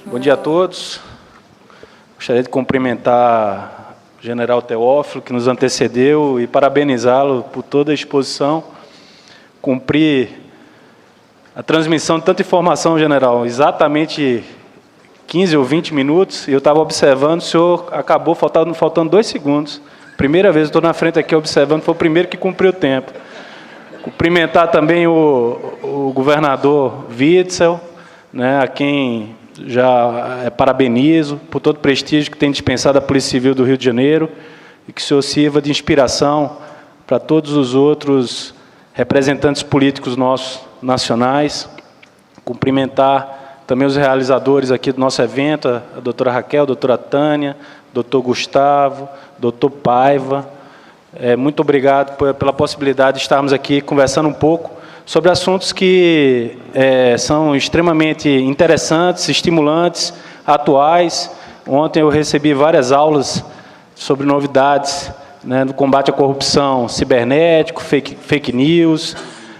Bom dia a todos. Gostaria de cumprimentar o general Teófilo, que nos antecedeu, e parabenizá-lo por toda a exposição. Cumprir a transmissão de tanta informação, general, exatamente 15 ou 20 minutos, e eu estava observando, o senhor acabou faltando 2 segundos. Primeira vez, eu estou na frente aqui observando, foi o primeiro que cumpriu o tempo. Cumprimentar também o governador Witzel, né, a quem já parabenizo por todo o prestígio que tem dispensado a Polícia Civil do Rio de Janeiro, e que o senhor sirva de inspiração para todos os outros representantes políticos nossos nacionais. Cumprimentar também os realizadores aqui do nosso evento, a doutora Raquel, a doutora Tânia, doutor Gustavo, doutor Paiva. Muito obrigado pela possibilidade de estarmos aqui conversando um pouco sobre assuntos que são extremamente interessantes, estimulantes, atuais. Ontem eu recebi várias aulas sobre novidades, né, do combate à corrupção cibernético, fake news,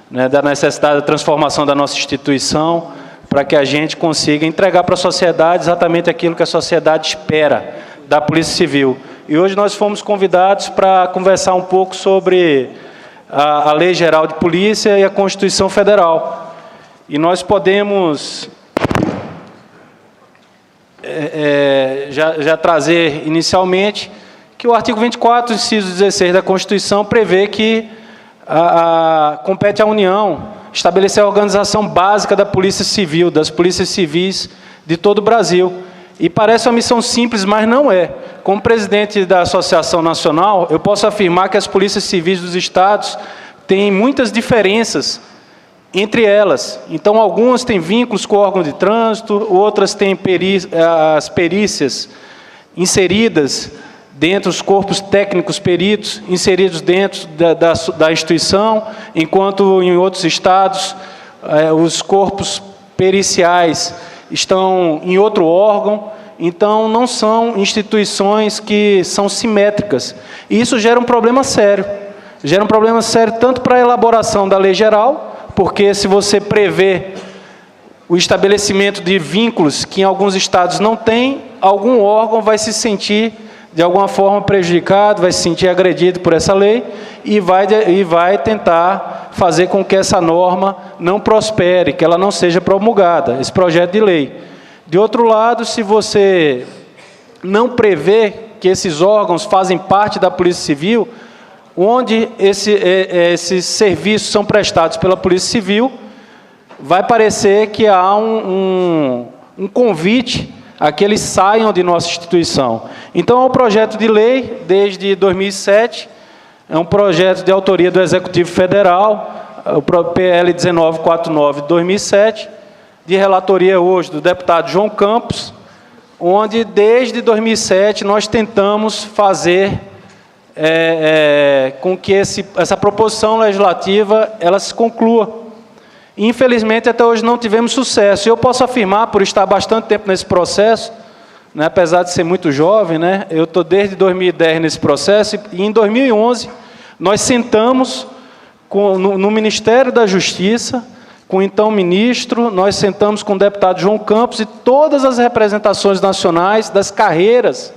né, da necessidade da transformação da nossa instituição, para que a gente consiga entregar para a sociedade exatamente aquilo que a sociedade espera da Polícia Civil. E hoje nós fomos convidados para conversar um pouco sobre a Lei Geral de Polícia e a Constituição Federal. E nós podemos já trazer inicialmente que o artigo 24, inciso 16 da Constituição, prevê que compete à União estabelecer a organização básica da Polícia Civil, das polícias civis de todo o Brasil. E parece uma missão simples, mas não é. Como presidente da Associação Nacional, eu posso afirmar que as polícias civis dos estados têm muitas diferenças entre elas. Então, algumas têm vínculos com o órgão de trânsito, outras têm as perícias inseridas dentro dos corpos técnicos peritos, inseridos dentro da instituição, enquanto em outros estados os corpos periciais estão em outro órgão. Então, não são instituições que são simétricas. E isso gera um problema sério. Gera um problema sério tanto para a elaboração da lei geral, porque se você prevê o estabelecimento de vínculos que em alguns estados não tem, algum órgão vai se sentir de alguma forma prejudicado, vai se sentir agredido por essa lei e vai tentar fazer com que essa norma não prospere, que ela não seja promulgada, esse projeto de lei. De outro lado, se você não prevê que esses órgãos fazem parte da Polícia Civil, onde esses serviços são prestados pela Polícia Civil, vai parecer que há um convite a que eles saiam de nossa instituição. Então, é um projeto de lei, desde 2007, é um projeto de autoria do Executivo Federal, o PL 1949 de 2007, de relatoria hoje do deputado João Campos, onde, desde 2007, nós tentamos fazer com que essa proposição legislativa ela se conclua. Infelizmente, até hoje não tivemos sucesso. Eu posso afirmar, por estar bastante tempo nesse processo, né, apesar de ser muito jovem, né, eu estou desde 2010 nesse processo, e em 2011 nós sentamos no Ministério da Justiça, com o então ministro, nós sentamos com o deputado João Campos e todas as representações nacionais das carreiras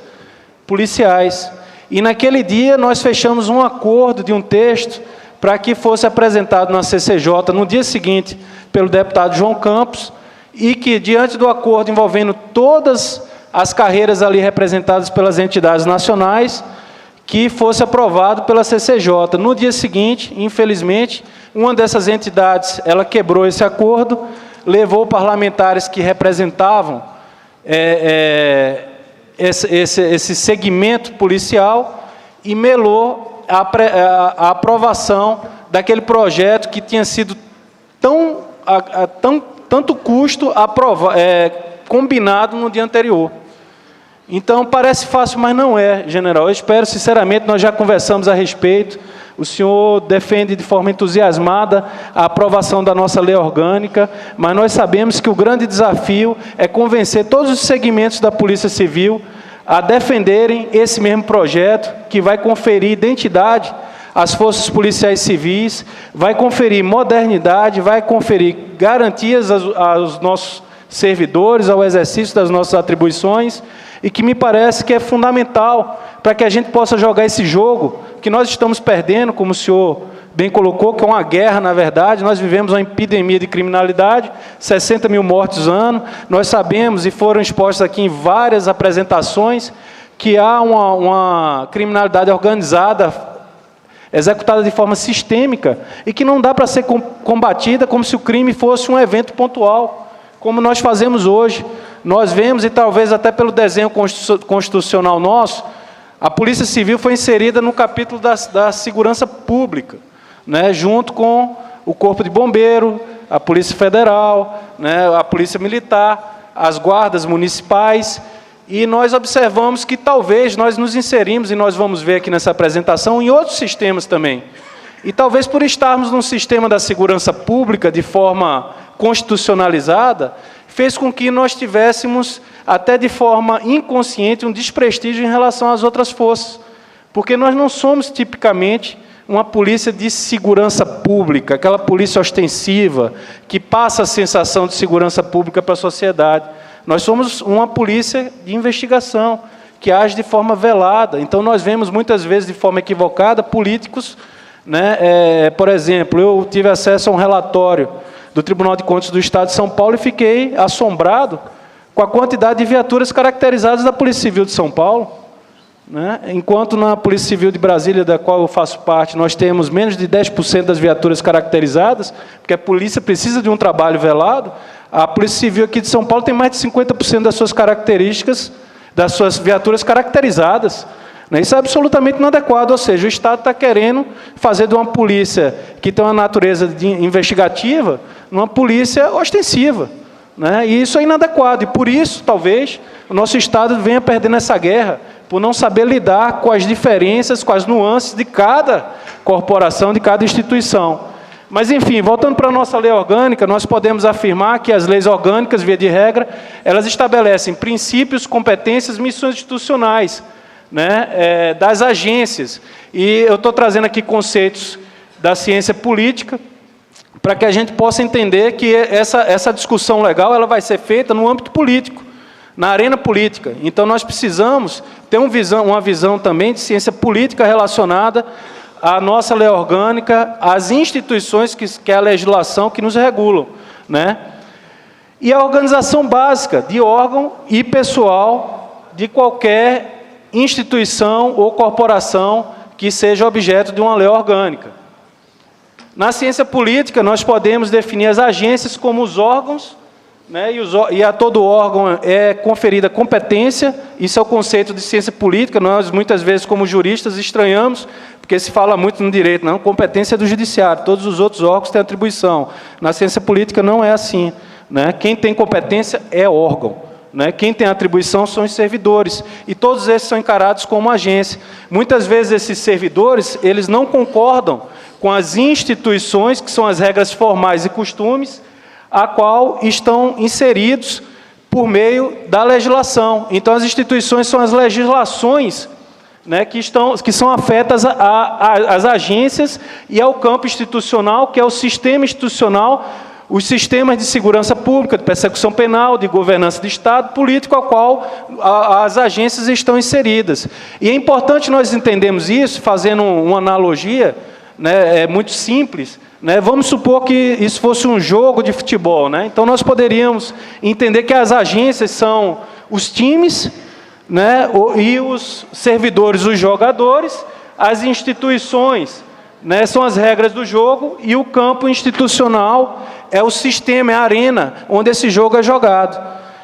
policiais. E naquele dia nós fechamos um acordo de um texto para que fosse apresentado na CCJ no dia seguinte pelo deputado João Campos, e que, diante do acordo envolvendo todas as carreiras ali representadas pelas entidades nacionais, que fosse aprovado pela CCJ. No dia seguinte, infelizmente, uma dessas entidades ela quebrou esse acordo, levou parlamentares que representavam esse segmento policial e melou a aprovação daquele projeto que tinha sido tanto custo combinado no dia anterior. Então, parece fácil, mas não é, general. Eu espero, sinceramente, nós já conversamos a respeito, o senhor defende de forma entusiasmada a aprovação da nossa lei orgânica, mas nós sabemos que o grande desafio é convencer todos os segmentos da Polícia Civil a defenderem esse mesmo projeto, que vai conferir identidade as forças policiais civis, vai conferir modernidade, vai conferir garantias aos nossos servidores, ao exercício das nossas atribuições, e que me parece que é fundamental para que a gente possa jogar esse jogo que nós estamos perdendo, como o senhor bem colocou, que é uma guerra, na verdade. Nós vivemos uma epidemia de criminalidade, 60 mil mortes ano. Nós sabemos, e foram expostos aqui em várias apresentações, que há uma criminalidade organizada, executada de forma sistêmica, e que não dá para ser combatida como se o crime fosse um evento pontual, como nós fazemos hoje. Nós vemos, e talvez até pelo desenho constitucional nosso, a Polícia Civil foi inserida no capítulo da segurança pública, né, junto com o Corpo de Bombeiro, a Polícia Federal, né, a Polícia Militar, as guardas municipais, e nós observamos que talvez nós nos inserimos, e nós vamos ver aqui nessa apresentação, em outros sistemas também. E talvez por estarmos num sistema da segurança pública de forma constitucionalizada, fez com que nós tivéssemos, até de forma inconsciente, um desprestígio em relação às outras forças. Porque nós não somos, tipicamente, uma polícia de segurança pública, aquela polícia ostensiva, que passa a sensação de segurança pública para a sociedade. Nós somos uma polícia de investigação, que age de forma velada. Então, nós vemos, muitas vezes, de forma equivocada, políticos, né? Por exemplo, eu tive acesso a um relatório do Tribunal de Contas do Estado de São Paulo e fiquei assombrado com a quantidade de viaturas caracterizadas da Polícia Civil de São Paulo, né? Enquanto na Polícia Civil de Brasília, da qual eu faço parte, nós temos menos de 10% das viaturas caracterizadas, porque a polícia precisa de um trabalho velado. A Polícia Civil aqui de São Paulo tem mais de 50% das suas características, das suas viaturas caracterizadas. Isso é absolutamente inadequado, ou seja, o Estado está querendo fazer de uma polícia que tem uma natureza investigativa, uma polícia ostensiva, né? E isso é inadequado, e por isso, talvez, o nosso Estado venha perdendo essa guerra, por não saber lidar com as diferenças, com as nuances de cada corporação, de cada instituição. Mas, enfim, voltando para a nossa lei orgânica, nós podemos afirmar que as leis orgânicas, via de regra, elas estabelecem princípios, competências, missões institucionais, né, das agências. E eu estou trazendo aqui conceitos da ciência política, para que a gente possa entender que essa discussão legal ela vai ser feita no âmbito político, na arena política. Então, nós precisamos ter uma visão também de ciência política relacionada à nossa lei orgânica, às instituições que é a legislação que nos regulam, né? E a organização básica de órgão e pessoal de qualquer instituição ou corporação que seja objeto de uma lei orgânica. Na ciência política, nós podemos definir as agências como os órgãos, né, e a todo órgão é conferida competência. Isso é o conceito de ciência política. Nós, muitas vezes, como juristas, estranhamos, porque se fala muito no direito, não, competência é do judiciário, todos os outros órgãos têm atribuição. Na ciência política não é assim, né? Quem tem competência é órgão, né? Quem tem atribuição são os servidores, e todos esses são encarados como agência. Muitas vezes esses servidores, eles não concordam com as instituições, que são as regras formais e costumes, a qual estão inseridos por meio da legislação. Então, as instituições são as legislações, né, que são afetas às agências e ao campo institucional, que é o sistema institucional, os sistemas de segurança pública, de persecução penal, de governança de Estado, político, ao qual as agências estão inseridas. E é importante nós entendermos isso, fazendo uma analogia, né, muito simples, né? Vamos supor que isso fosse um jogo de futebol, né? Então, nós poderíamos entender que as agências são os times, né, e os servidores, os jogadores, as instituições, né, são as regras do jogo, e o campo institucional é o sistema, é a arena onde esse jogo é jogado.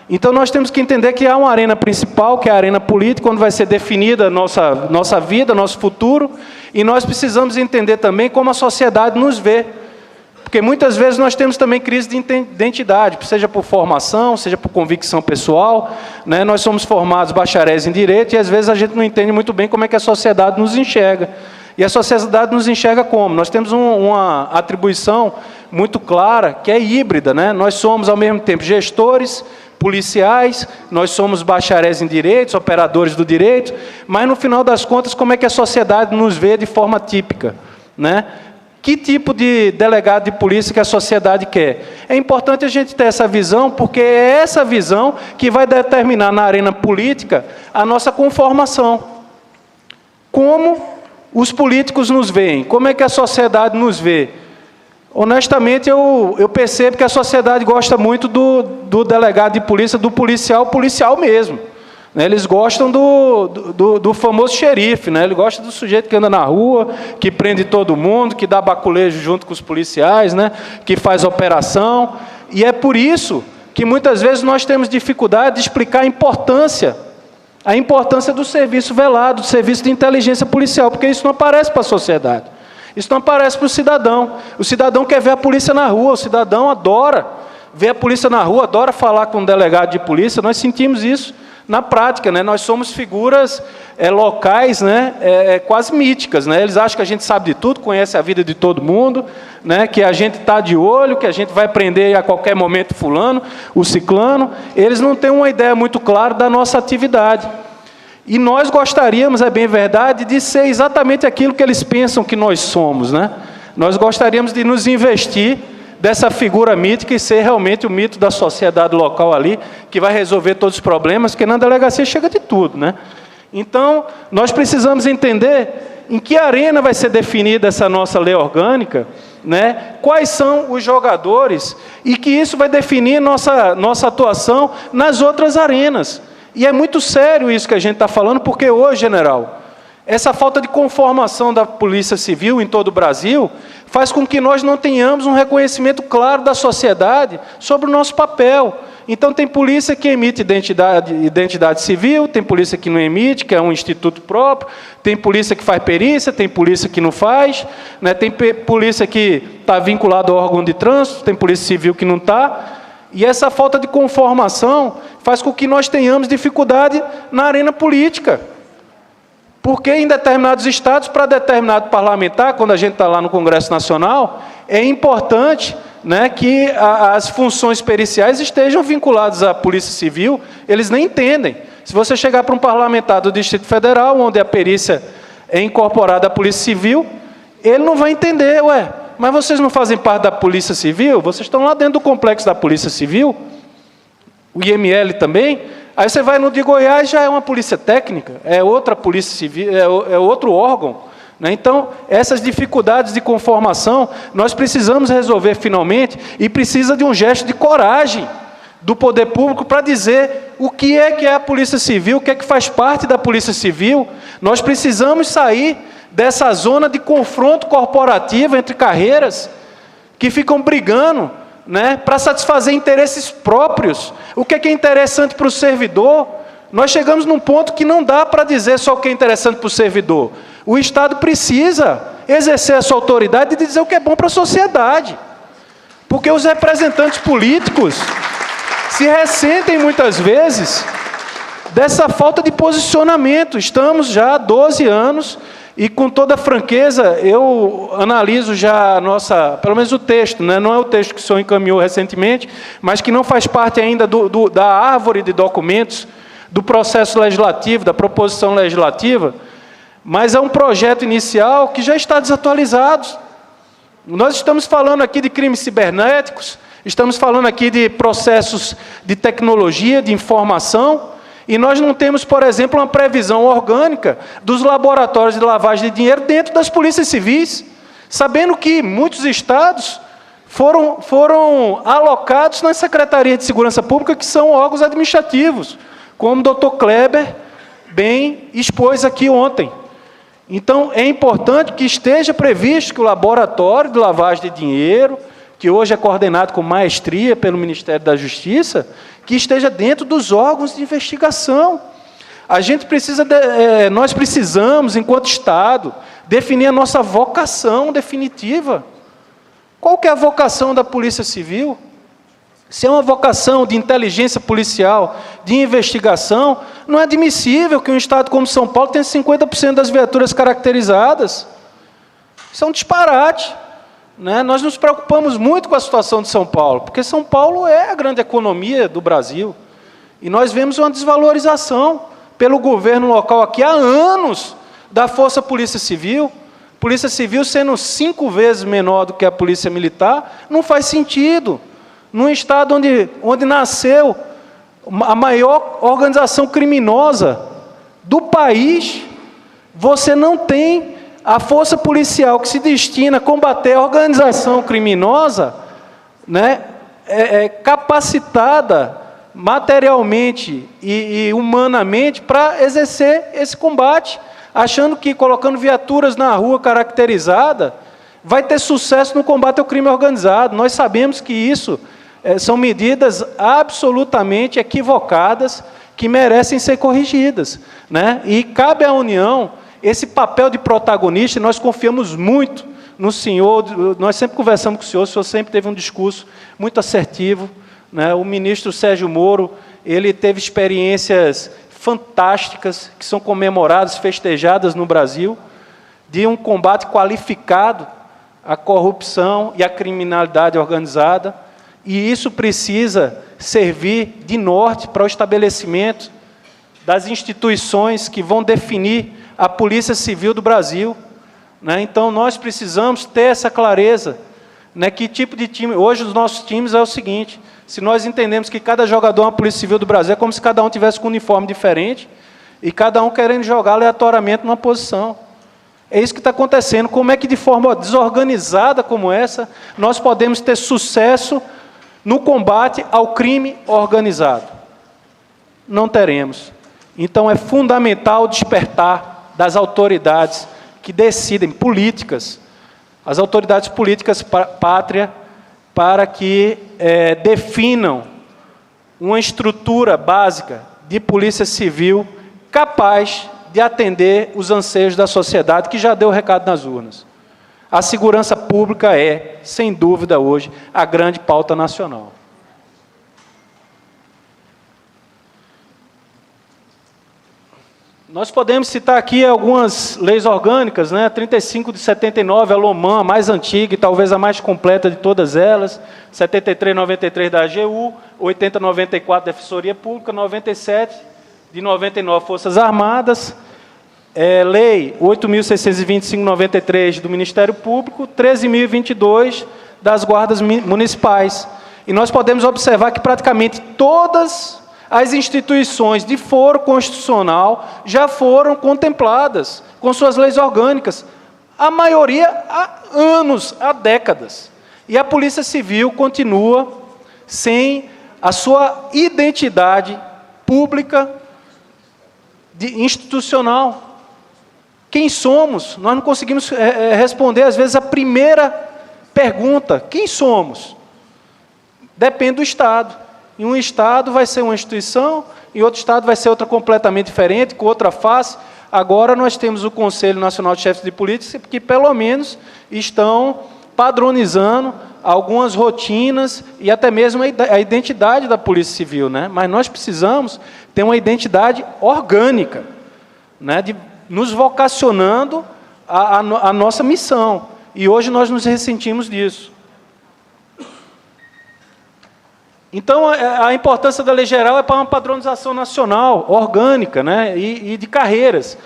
Então, nós temos que entender que há uma arena principal, que é a arena política, onde vai ser definida a nossa vida, nosso futuro, e nós precisamos entender também como a sociedade nos vê. Porque muitas vezes nós temos também crise de identidade, seja por formação, seja por convicção pessoal, né? Nós somos formados bacharéis em direito, e às vezes a gente não entende muito bem como é que a sociedade nos enxerga. E a sociedade nos enxerga como? Nós temos uma atribuição muito clara, que é híbrida, né? Nós somos, ao mesmo tempo, gestores, policiais, nós somos bacharéis em direitos, operadores do direito, mas, no final das contas, como é que a sociedade nos vê de forma típica, né? Que tipo de delegado de polícia que a sociedade quer? É importante a gente ter essa visão, porque é essa visão que vai determinar na arena política a nossa conformação. Como os políticos nos veem? Como é que a sociedade nos vê? Honestamente, eu percebo que a sociedade gosta muito do delegado de polícia, do policial mesmo. Eles gostam do famoso xerife, né? Ele gosta do sujeito que anda na rua, que prende todo mundo, que dá baculejo junto com os policiais, né? Que faz operação. E é por isso que muitas vezes nós temos dificuldade de explicar a importância do serviço velado, do serviço de inteligência policial, porque isso não aparece para a sociedade. Isso não aparece para o cidadão. O cidadão quer ver a polícia na rua, o cidadão adora ver a polícia na rua, adora falar com um delegado de polícia. Nós sentimos isso na prática, né? Nós somos figuras locais, né? Quase míticas, né? Eles acham que a gente sabe de tudo, conhece a vida de todo mundo, né? Que a gente está de olho, que a gente vai prender a qualquer momento fulano, o ciclano. Eles não têm uma ideia muito clara da nossa atividade. E nós gostaríamos, é bem verdade, de ser exatamente aquilo que eles pensam que nós somos, né? Nós gostaríamos de nos investir dessa figura mítica e ser realmente o mito da sociedade local ali, que vai resolver todos os problemas, porque na delegacia chega de tudo, né? Então, nós precisamos entender em que arena vai ser definida essa nossa lei orgânica, né? Quais são os jogadores, e que isso vai definir nossa atuação nas outras arenas. E é muito sério isso que a gente está falando, porque hoje, general, essa falta de conformação da Polícia Civil em todo o Brasil faz com que nós não tenhamos um reconhecimento claro da sociedade sobre o nosso papel. Então, tem polícia que emite identidade civil, tem polícia que não emite, que é um instituto próprio, tem polícia que faz perícia, tem polícia que não faz, né? Tem polícia que está vinculada ao órgão de trânsito, tem polícia civil que não está. E essa falta de conformação faz com que nós tenhamos dificuldade na arena política. Porque em determinados estados, para determinado parlamentar, quando a gente está lá no Congresso Nacional, é importante, né, que as funções periciais estejam vinculadas à Polícia Civil. Eles nem entendem. Se você chegar para um parlamentar do Distrito Federal, onde a perícia é incorporada à Polícia Civil, ele não vai entender, mas vocês não fazem parte da Polícia Civil? Vocês estão lá dentro do complexo da Polícia Civil? O IML também? Aí você vai no de Goiás, já é uma polícia técnica, é outra polícia civil, é outro órgão, né? Então, essas dificuldades de conformação, nós precisamos resolver finalmente, e precisa de um gesto de coragem do poder público para dizer o que é a Polícia Civil, o que é que faz parte da Polícia Civil. Nós precisamos sair dessa zona de confronto corporativo entre carreiras que ficam brigando, né, para satisfazer interesses próprios. O que é interessante para o servidor? Nós chegamos num ponto que não dá para dizer só o que é interessante para o servidor. O Estado precisa exercer a sua autoridade e dizer o que é bom para a sociedade. Porque os representantes políticos se ressentem muitas vezes dessa falta de posicionamento. Estamos já há 12 anos e, com toda franqueza, eu analiso já pelo menos o texto, né? Não é o texto que o senhor encaminhou recentemente, mas que não faz parte ainda da árvore de documentos, do processo legislativo, da proposição legislativa, mas é um projeto inicial que já está desatualizado. Nós estamos falando aqui de crimes cibernéticos, estamos falando aqui de processos de tecnologia, de informação, e nós não temos, por exemplo, uma previsão orgânica dos laboratórios de lavagem de dinheiro dentro das polícias civis, sabendo que muitos estados foram alocados na Secretaria de Segurança Pública, que são órgãos administrativos, como o doutor Kleber bem expôs aqui ontem. Então, é importante que esteja previsto que o laboratório de lavagem de dinheiro, que hoje é coordenado com maestria pelo Ministério da Justiça, que esteja dentro dos órgãos de investigação. Nós precisamos, enquanto Estado, definir a nossa vocação definitiva. Qual que é a vocação da Polícia Civil? Se é uma vocação de inteligência policial, de investigação, não é admissível que um Estado como São Paulo tenha 50% das viaturas caracterizadas. Isso é um disparate, né? Nós nos preocupamos muito com a situação de São Paulo, porque São Paulo é a grande economia do Brasil. E nós vemos uma desvalorização pelo governo local aqui há anos da Força Polícia Civil. Polícia Civil sendo 5 vezes menor do que a Polícia Militar, não faz sentido. Num estado onde nasceu a maior organização criminosa do país, você não tem a força policial que se destina a combater a organização criminosa, né, capacitada materialmente e humanamente para exercer esse combate, achando que colocando viaturas na rua caracterizada vai ter sucesso no combate ao crime organizado. Nós sabemos que isso são medidas absolutamente equivocadas que merecem ser corrigidas, né? E cabe à União esse papel de protagonista. Nós confiamos muito no senhor, nós sempre conversamos com o senhor sempre teve um discurso muito assertivo, né? O ministro Sérgio Moro, ele teve experiências fantásticas, que são comemoradas, festejadas no Brasil, de um combate qualificado à corrupção e à criminalidade organizada, e isso precisa servir de norte para o estabelecimento das instituições que vão definir a Polícia Civil do Brasil, né? Então, nós precisamos ter essa clareza, né? Que tipo de time... Hoje, os nossos times é o seguinte: se nós entendemos que cada jogador é uma Polícia Civil do Brasil, é como se cada um tivesse com um uniforme diferente e cada um querendo jogar aleatoriamente numa posição. É isso que está acontecendo. Como é que, de forma desorganizada como essa, nós podemos ter sucesso no combate ao crime organizado? Não teremos. Então, é fundamental despertar das autoridades que decidem, políticas, as autoridades políticas pátria, para que definam uma estrutura básica de polícia civil capaz de atender os anseios da sociedade, que já deu o recado nas urnas. A segurança pública é, sem dúvida, hoje, a grande pauta nacional. Nós podemos citar aqui algumas leis orgânicas, né? 35 de 79, a LOMAN, a mais antiga e talvez a mais completa de todas elas, 73/93 da AGU, 80/94 da Defensoria Pública, 97 de 99 Forças Armadas, Lei 8.625/93 do Ministério Público, 13.022 das Guardas Municipais. E nós podemos observar que praticamente todas as instituições de foro constitucional já foram contempladas com suas leis orgânicas, a maioria há anos, há décadas. E a Polícia Civil continua sem a sua identidade pública, institucional. Quem somos? Nós não conseguimos responder, às vezes, a primeira pergunta: quem somos? Depende do Estado. Em um Estado vai ser uma instituição, em outro Estado vai ser outra completamente diferente, com outra face. Agora nós temos o Conselho Nacional de Chefes de Polícia, que pelo menos estão padronizando algumas rotinas e até mesmo a identidade da Polícia Civil, né? Mas nós precisamos ter uma identidade orgânica, né? Nos vocacionando a nossa missão. E hoje nós nos ressentimos disso. Então, a importância da lei geral é para uma padronização nacional, orgânica, né? E de carreiras.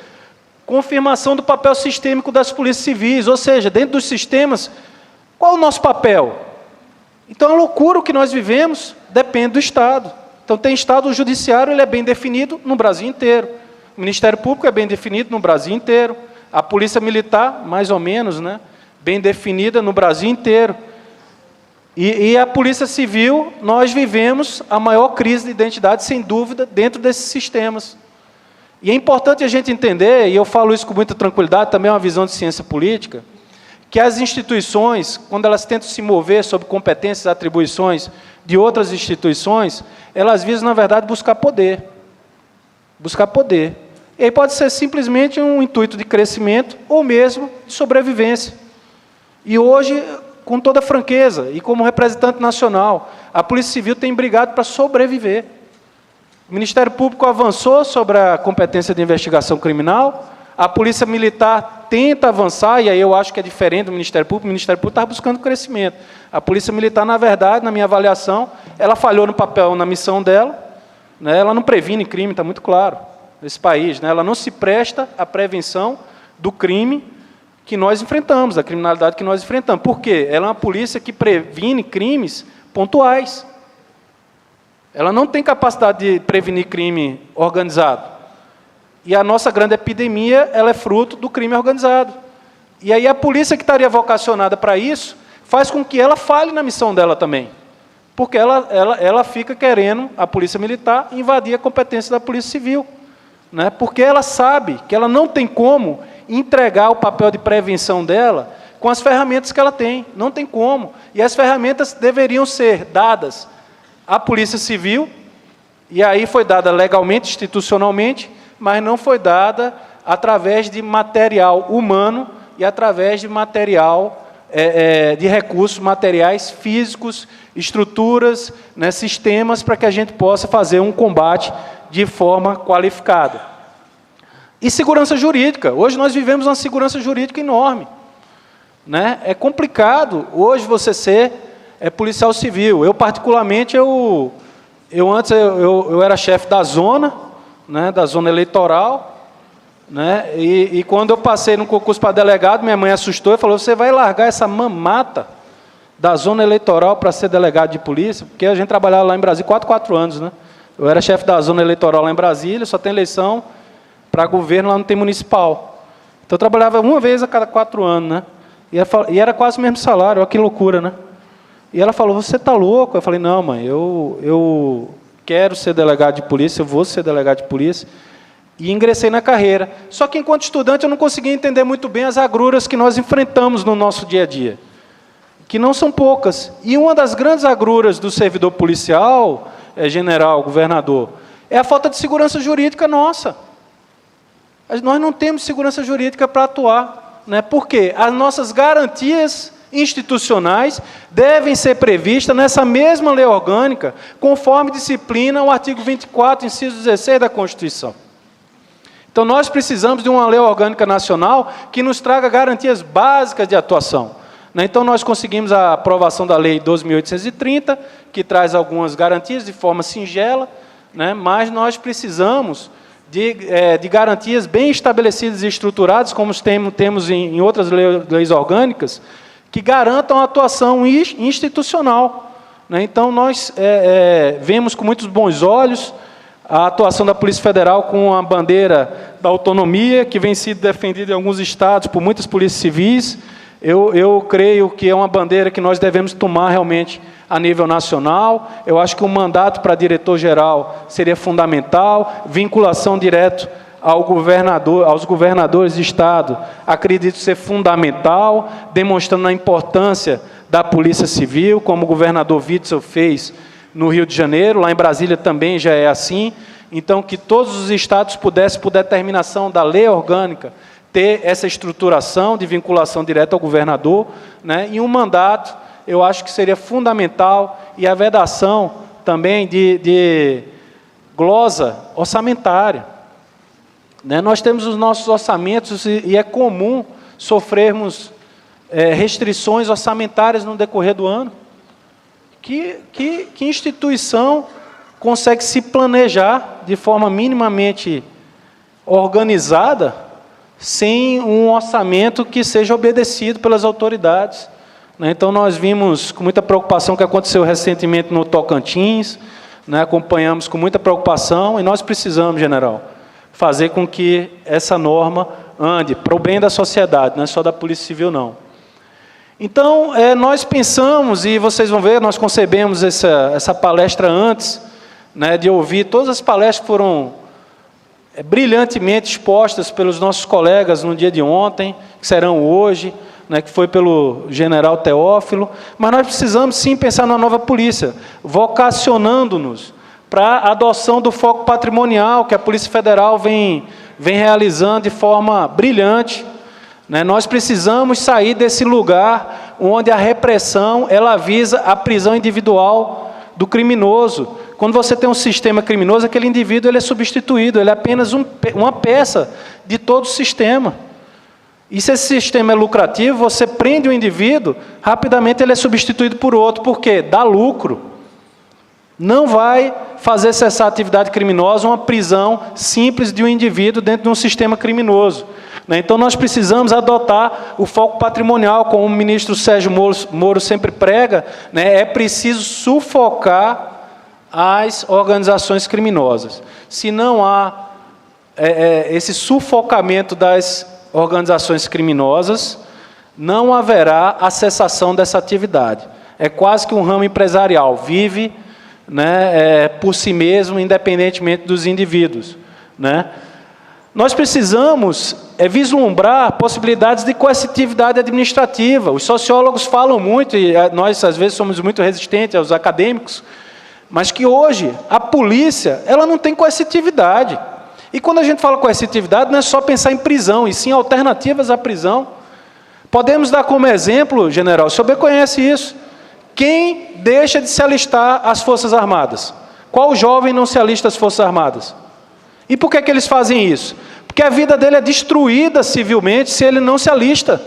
Confirmação do papel sistêmico das polícias civis, ou seja, dentro dos sistemas, qual o nosso papel? Então, a loucura que nós vivemos depende do Estado. Então, tem Estado, o Judiciário ele é bem definido no Brasil inteiro. O Ministério Público é bem definido no Brasil inteiro. A Polícia Militar, mais ou menos, né? Bem definida no Brasil inteiro. E a Polícia Civil, nós vivemos a maior crise de identidade, sem dúvida, dentro desses sistemas. E é importante a gente entender, e eu falo isso com muita tranquilidade, também é uma visão de ciência política, que as instituições, quando elas tentam se mover sobre competências e atribuições de outras instituições, elas visam, na verdade, buscar poder. Buscar poder. E aí pode ser simplesmente um intuito de crescimento ou mesmo de sobrevivência. E hoje, com toda franqueza, e como representante nacional, a Polícia Civil tem brigado para sobreviver. O Ministério Público avançou sobre a competência de investigação criminal, a Polícia Militar tenta avançar, e aí eu acho que é diferente do Ministério Público. O Ministério Público está buscando crescimento. A Polícia Militar, na verdade, na minha avaliação, ela falhou no papel, na missão dela, né, ela não previne crime, está muito claro, nesse país, né, ela não se presta à prevenção do crime que nós enfrentamos, da criminalidade que nós enfrentamos. Por quê? Ela é uma polícia que previne crimes pontuais. Ela não tem capacidade de prevenir crime organizado. E a nossa grande epidemia, ela é fruto do crime organizado. E aí a polícia que estaria vocacionada para isso, faz com que ela falhe na missão dela também. Porque ela fica querendo, a polícia militar, invadir a competência da polícia civil. Né? Porque ela sabe que ela não tem como entregar o papel de prevenção dela com as ferramentas que ela tem. Não tem como. E as ferramentas deveriam ser dadas à Polícia Civil, e aí foi dada legalmente, institucionalmente, mas não foi dada através de material humano e através de material, de recursos materiais físicos, estruturas, né, sistemas, para que a gente possa fazer um combate de forma qualificada. E segurança jurídica. Hoje nós vivemos uma segurança jurídica enorme. Né? É complicado hoje você ser policial civil. Eu, particularmente, antes eu era chefe da zona, né, da zona eleitoral, né, e quando eu passei no concurso para delegado, minha mãe assustou e falou: você vai largar essa mamata da zona eleitoral para ser delegado de polícia? Porque a gente trabalhava lá em Brasília 4 anos, né? Eu era chefe da zona eleitoral lá em Brasília, só tem eleição para governo, lá não tem municipal. Então eu trabalhava uma vez a cada 4 anos, né? E era quase o mesmo salário, olha que loucura, né? E ela falou: você está louco? Eu falei: não, mãe, eu quero ser delegado de polícia, eu vou ser delegado de polícia. E ingressei na carreira. Só que, enquanto estudante, eu não conseguia entender muito bem as agruras que nós enfrentamos no nosso dia a dia, que não são poucas. E uma das grandes agruras do servidor policial, general, governador, é a falta de segurança jurídica nossa. Nós não temos segurança jurídica para atuar. Né? Por quê? As nossas garantias institucionais devem ser previstas nessa mesma lei orgânica, conforme disciplina o artigo 24, inciso 16 da Constituição. Então, nós precisamos de uma lei orgânica nacional que nos traga garantias básicas de atuação. Né? Então, nós conseguimos a aprovação da Lei 12.830, que traz algumas garantias de forma singela, né? Mas nós precisamos de garantias bem estabelecidas e estruturadas, como temos em outras leis orgânicas, que garantam a atuação institucional. Né? Então, nós vemos com muitos bons olhos a atuação da Polícia Federal com a bandeira da autonomia, que vem sendo defendida em alguns estados por muitas polícias civis. Eu creio que é uma bandeira que nós devemos tomar realmente a nível nacional. Eu acho que um mandato para diretor-geral seria fundamental, vinculação direta aos governadores de estado, acredito ser fundamental, demonstrando a importância da Polícia Civil, como o governador Witzel fez no Rio de Janeiro, lá em Brasília também já é assim. Então, que todos os estados pudessem, por determinação da lei orgânica, ter essa estruturação de vinculação direta ao governador, né? E um mandato, eu acho que seria fundamental, e a vedação também de glosa orçamentária. Né? Nós temos os nossos orçamentos e é comum sofrermos restrições orçamentárias no decorrer do ano. Que instituição consegue se planejar de forma minimamente organizada sem um orçamento que seja obedecido pelas autoridades? Né? Então, nós vimos com muita preocupação o que aconteceu recentemente no Tocantins, né? Acompanhamos com muita preocupação, e nós precisamos, general, fazer com que essa norma ande para o bem da sociedade, não é só da Polícia Civil, não. Então, nós pensamos, e vocês vão ver, nós concebemos essa palestra antes, né, de ouvir todas as palestras que foram brilhantemente expostas pelos nossos colegas no dia de ontem, que serão hoje, né, que foi pelo general Teófilo, mas nós precisamos sim pensar na nova polícia, vocacionando-nos para a adoção do foco patrimonial que a Polícia Federal vem realizando de forma brilhante. Né? Nós precisamos sair desse lugar onde a repressão ela visa a prisão individual do criminoso. Quando você tem um sistema criminoso, aquele indivíduo ele é substituído, ele é apenas uma peça de todo o sistema. E se esse sistema é lucrativo, você prende o indivíduo, rapidamente ele é substituído por outro. Por quê? Dá lucro. Não vai fazer cessar a atividade criminosa uma prisão simples de um indivíduo dentro de um sistema criminoso. Então, nós precisamos adotar o foco patrimonial, como o ministro Sérgio Moro sempre prega, é preciso sufocar as organizações criminosas. Se não há esse sufocamento das organizações criminosas, não haverá a cessação dessa atividade. É quase que um ramo empresarial, vive por si mesmo, independentemente dos indivíduos. Nós precisamos vislumbrar possibilidades de coercitividade administrativa. Os sociólogos falam muito, e nós às vezes somos muito resistentes aos acadêmicos, mas que hoje a polícia ela não tem coercitividade. E quando a gente fala coercitividade, não é só pensar em prisão, e sim alternativas à prisão. Podemos dar como exemplo, general, o senhor bem conhece isso, quem deixa de se alistar às Forças Armadas? Qual jovem não se alista às Forças Armadas? E por que eles fazem isso? Porque a vida dele é destruída civilmente se ele não se alista.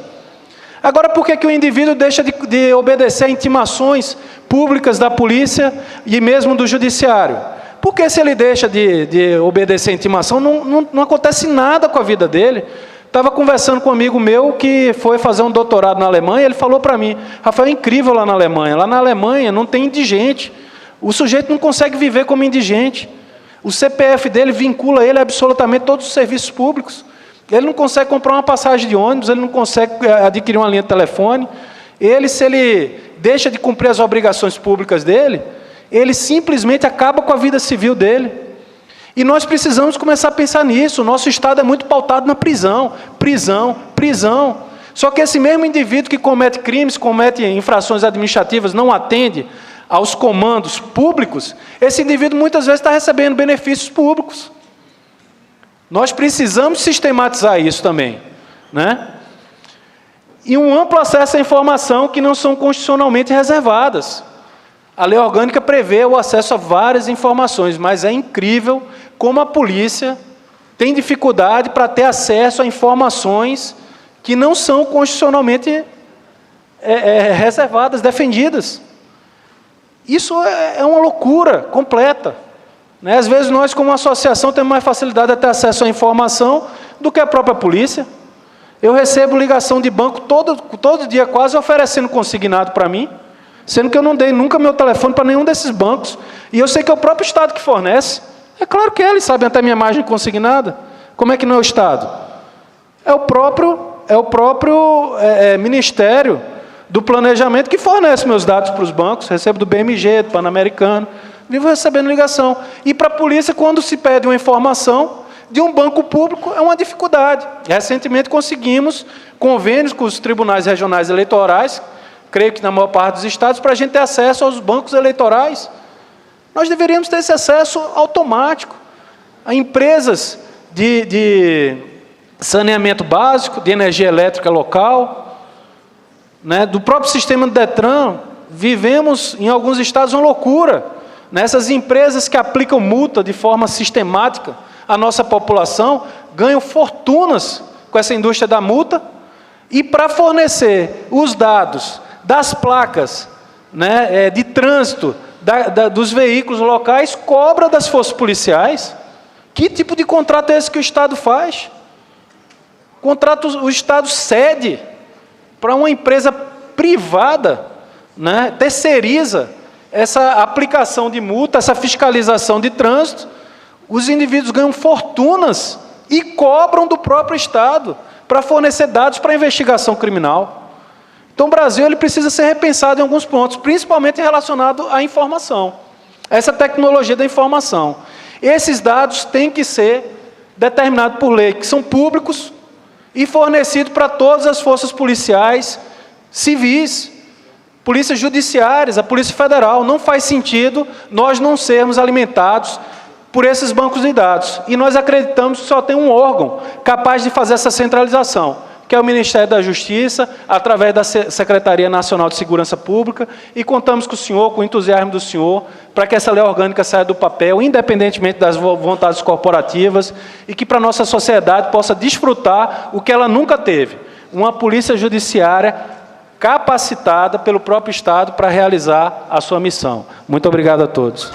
Agora, por que o indivíduo deixa de obedecer a intimações públicas da polícia e mesmo do judiciário? Porque se ele deixa de obedecer a intimação, não acontece nada com a vida dele. Estava conversando com um amigo meu que foi fazer um doutorado na Alemanha, ele falou para mim, Rafael, é incrível lá na Alemanha. Lá na Alemanha não tem indigente. O sujeito não consegue viver como indigente. O CPF dele vincula ele absolutamente a todos os serviços públicos. Ele não consegue comprar uma passagem de ônibus, ele não consegue adquirir uma linha de telefone. Se ele deixa de cumprir as obrigações públicas dele, ele simplesmente acaba com a vida civil dele. E nós precisamos começar a pensar nisso. O nosso Estado é muito pautado na prisão, prisão, prisão. Só que esse mesmo indivíduo que comete crimes, comete infrações administrativas, não atende aos comandos públicos, esse indivíduo muitas vezes está recebendo benefícios públicos. Nós precisamos sistematizar isso também. E um amplo acesso à informação que não são constitucionalmente reservadas. A lei orgânica prevê o acesso a várias informações, mas é incrível como a polícia tem dificuldade para ter acesso a informações que não são constitucionalmente reservadas, defendidas. Isso é uma loucura completa. Às vezes nós, como associação, temos mais facilidade de ter acesso à informação do que a própria polícia. Eu recebo ligação de banco todo dia quase oferecendo consignado para mim, sendo que eu não dei nunca meu telefone para nenhum desses bancos. E eu sei que é o próprio Estado que fornece. É claro que eles sabem até minha margem consignada. Como é que não é o Estado? É o próprio Ministério do Planejamento que fornece meus dados para os bancos. Recebo do BMG, do Pan-Americano. Vivo recebendo ligação. E para a polícia, quando se pede uma informação de um banco público, é uma dificuldade. Recentemente conseguimos convênios com os tribunais regionais eleitorais, creio que na maior parte dos estados, para a gente ter acesso aos bancos eleitorais. Nós deveríamos ter esse acesso automático a empresas de saneamento básico, de energia elétrica local, do próprio sistema do Detran. Vivemos, em alguns estados, uma loucura. Essas empresas que aplicam multa de forma sistemática à nossa população ganham fortunas com essa indústria da multa, e para fornecer os dados das placas de trânsito dos veículos locais, cobra das forças policiais. Que tipo de contrato é esse que o Estado faz? O Estado cede para uma empresa privada, terceiriza essa aplicação de multa, essa fiscalização de trânsito. Os indivíduos ganham fortunas e cobram do próprio Estado para fornecer dados para a investigação criminal. Então, o Brasil ele precisa ser repensado em alguns pontos, principalmente relacionado à informação, essa tecnologia da informação. Esses dados têm que ser determinados por lei, que são públicos e fornecidos para todas as forças policiais, civis, polícias judiciárias, a Polícia Federal. Não faz sentido nós não sermos alimentados por esses bancos de dados. E nós acreditamos que só tem um órgão capaz de fazer essa centralização, que é o Ministério da Justiça, através da Secretaria Nacional de Segurança Pública, e contamos com o senhor, com o entusiasmo do senhor, para que essa lei orgânica saia do papel, independentemente das vontades corporativas, e que para a nossa sociedade possa desfrutar o que ela nunca teve, uma polícia judiciária capacitada pelo próprio Estado para realizar a sua missão. Muito obrigado a todos.